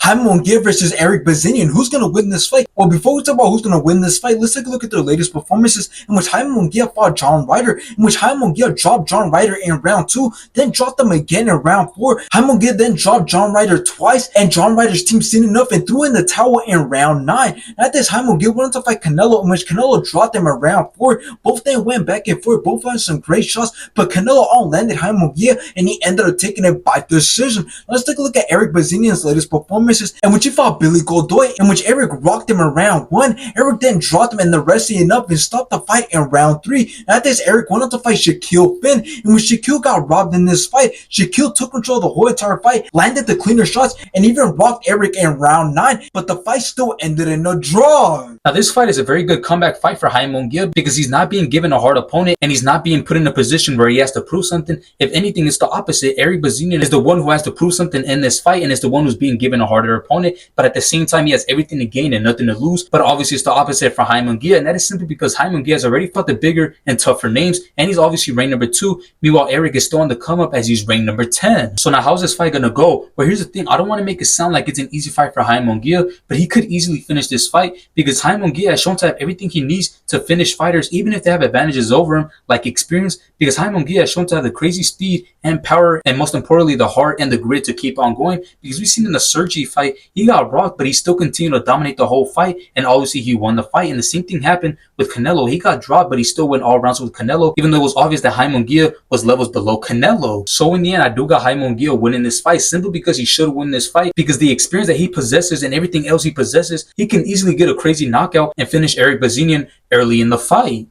Jaime Munguia versus Erik Bazinyan. Who's going to win this fight? Well, before we talk about who's going to win this fight, let's take a look at their latest performances in which Jaime Munguia fought John Ryder, in which Jaime Munguia dropped John Ryder in round 2, then dropped him again in round 4. Jaime Munguia then dropped John Ryder twice, and John Ryder's team seen enough and threw in the towel in round 9. After this, Jaime Munguia went on to fight Canelo, in which Canelo dropped him in round 4. Both then went back and forth, both had some great shots, but Canelo all-landed Jaime Munguia, and he ended up taking it by decision. Let's take a look at Erik Bazinian's latest performances, in which he fought Billy Godoy, in which Erik rocked him in round 1. Erik then dropped him in the wrestling up and stopped the fight in round 3. After this, Erik went on to fight Shaquille Finn, in which Shaquille got robbed in this fight. Shaquille took control of the whole entire fight, landed the cleaner shots, and even rocked Erik in round 9, but the fight still ended in a draw. Now, this fight is a very good comeback fight for Jaime Munguia because he's not being given a hard opponent and he's not being put in a position where he has to prove something. If anything, it's the opposite. Erik Bazinyan is the one who has to prove something in this fight and is the one who's being given a harder opponent, but at the same time, he has everything to gain and nothing to lose. But obviously, it's the opposite for Jaime Munguia, and that is simply because Jaime Munguia has already fought the bigger and tougher names, and he's obviously ranked number 2. Meanwhile, Erik is still on the come up as he's ranked number 10. So now, how's this fight gonna go? Well, here's the thing. I don't want to make it sound like it's an easy fight for Jaime Munguia, but he could easily finish this fight because Jaime Munguia has shown to have everything he needs to finish fighters, even if they have advantages over him, like experience, because Jaime Munguia has shown to have the crazy speed and power, and most importantly, the heart and the grit to keep on going. Because we've seen in the Sergey fight, he got rocked, but he still continued to dominate the whole fight, and obviously he won the fight. And the same thing happened with Canelo. He got dropped, but he still went all rounds with Canelo, even though it was obvious that Jaime Munguia was levels below Canelo. So in the end, I do got Jaime Munguia winning this fight, simply because he should win this fight, because the experience that he possesses and everything else he possesses, he can easily get a crazy knockout and finish Erik Bazinyan early in the fight.